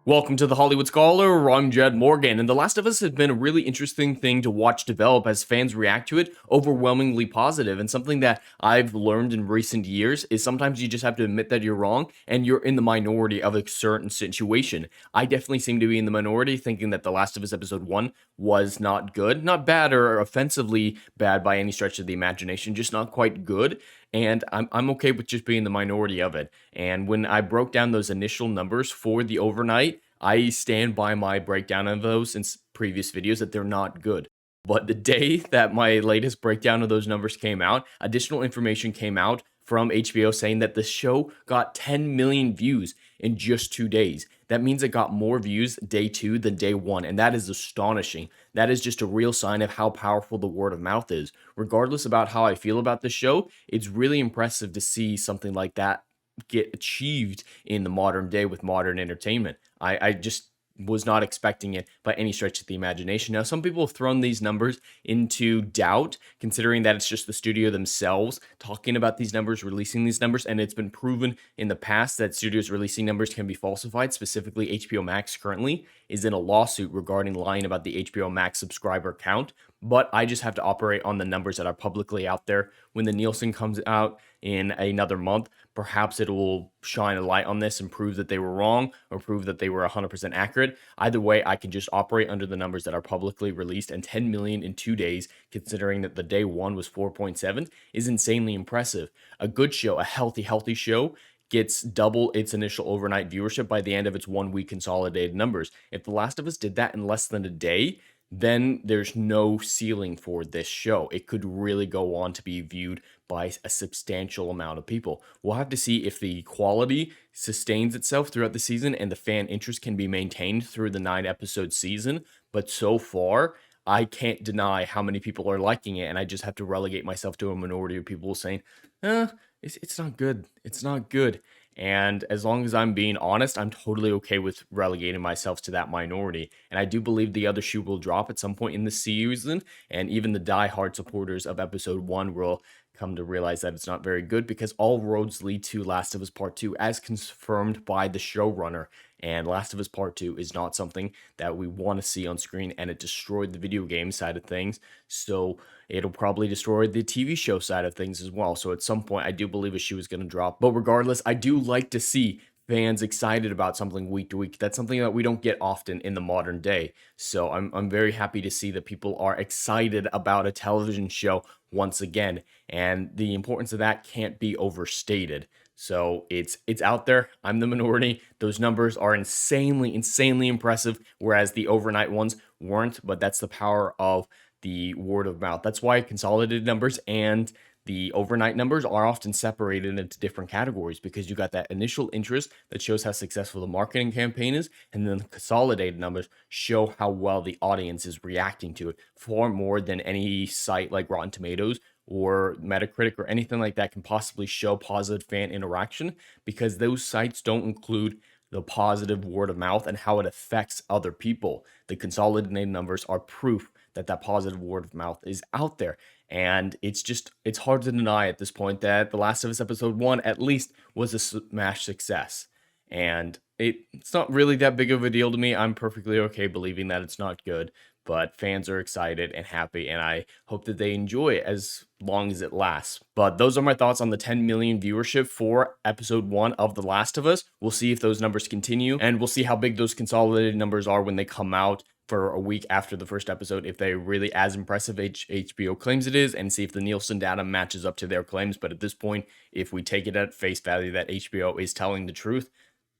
Welcome to the Hollywood Scholar. I'm Jed Morgan, and The Last of Us has been a really interesting thing to watch develop as fans react to it, overwhelmingly positive. And something that I've learned in recent years is sometimes you just have to admit that you're wrong and you're in the minority of a certain situation. I definitely seem to be in the minority, thinking that The Last of Us Episode 1 was not good, not bad or offensively bad by any stretch of the imagination, just not quite good. And I'm okay with just being the minority of it. And when I broke down those initial numbers for the overnight, I stand by my breakdown of those in previous videos that they're not good. But the day that my latest breakdown of those numbers came out, additional information came out from HBO saying that the show got 10 million views in just 2 days. That means it got more views day 2 than day 1, and that is astonishing. That is just a real sign of how powerful the word of mouth is. Regardless about how I feel about the show, it's really impressive to see something like that get achieved in the modern day with modern entertainment. I just was not expecting it by any stretch of the imagination. Now, some people have thrown these numbers into doubt, considering that it's just the studio themselves talking about these numbers, releasing these numbers, and it's been proven in the past that studios releasing numbers can be falsified. Specifically, HBO Max currently is in a lawsuit regarding lying about the HBO Max subscriber count, but I just have to operate on the numbers that are publicly out there. When the Nielsen comes out in another month, perhaps it will shine a light on this and prove that they were wrong or prove that they were 100% accurate. Either way, I can just operate under the numbers that are publicly released, and 10 million in 2 days, considering that the day one was 4.7, is insanely impressive. A good show, a healthy show, gets double its initial overnight viewership by the end of its 1 week consolidated numbers. If The Last of Us did that in less than a day, then there's no ceiling for this show. It could really go on to be viewed by a substantial amount of people. We'll have to see if the quality sustains itself throughout the season and the fan interest can be maintained through the 9 episode season. But so far, I can't deny how many people are liking it, and I just have to relegate myself to a minority of people saying, it's not good. It's not good. And as long as I'm being honest, I'm totally okay with relegating myself to that minority. And I do believe the other shoe will drop at some point in the season. And even the die-hard supporters of episode 1 will come to realize that it's not very good, because all roads lead to Last of Us Part 2, as confirmed by the showrunner. And Last of Us Part 2 is not something that we want to see on screen, and it destroyed the video game side of things. So it'll probably destroy the TV show side of things as well. So at some point, I do believe a shoe is going to drop. But regardless, I do like to see fans excited about something week to week. That's something that we don't get often in the modern day. So I'm very happy to see that people are excited about a television show once again. And the importance of that can't be overstated. So it's out there. I'm the minority. Those numbers are insanely impressive, whereas the overnight ones weren't. But that's the power of the word of mouth. That's why consolidated numbers and the overnight numbers are often separated into different categories, because you got that initial interest that shows how successful the marketing campaign is, and then the consolidated numbers show how well the audience is reacting to it, far more than any site like Rotten Tomatoes or Metacritic or anything like that can possibly show positive fan interaction, because those sites don't include the positive word of mouth and how it affects other people. The consolidated numbers are proof that that positive word of mouth is out there. And it's hard to deny at this point that The Last of Us Episode 1 at least was a smash success. And it's not really that big of a deal to me. I'm perfectly okay believing that it's not good, but fans are excited and happy, and I hope that they enjoy it as long as it lasts. But those are my thoughts on the 10 million viewership for episode 1 of The Last of Us. We'll see if those numbers continue, and we'll see how big those consolidated numbers are when they come out for a week after the first episode, if they're really as impressive HBO claims it is, and see if the Nielsen data matches up to their claims. But at this point, if we take it at face value that HBO is telling the truth,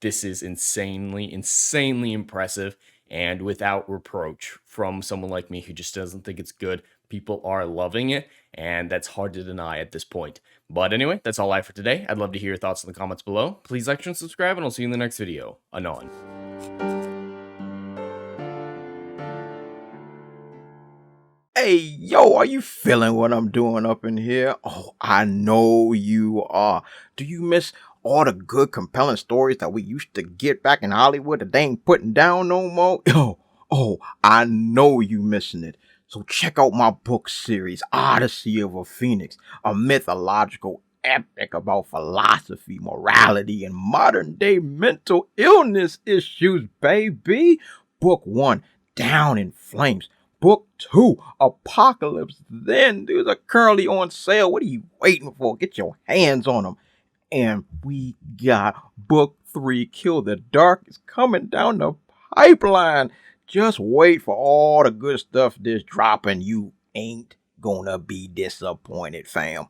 this is insanely impressive and without reproach from someone like me who just doesn't think it's good. People are loving it, and that's hard to deny at this point. But anyway, that's all I have for today. I'd love to hear your thoughts in the comments below. Please like, share, and subscribe, and I'll see you in the next video. Anon. Hey, yo, are you feeling what I'm doing up in here? Oh, I know you are. Do you miss all the good, compelling stories that we used to get back in Hollywood that they ain't putting down no more? I know you missing it. So check out my book series, Odyssey of a Phoenix, a mythological epic about philosophy, morality, and modern day mental illness issues, baby. Book 1, Down in Flames. Book 2, Apocalypse Then. These are currently on sale. What are you waiting for? Get your hands on them. And we got book 3, Kill the Dark, is coming down the pipeline. Just wait for all the good stuff this dropping. You ain't gonna be disappointed, fam.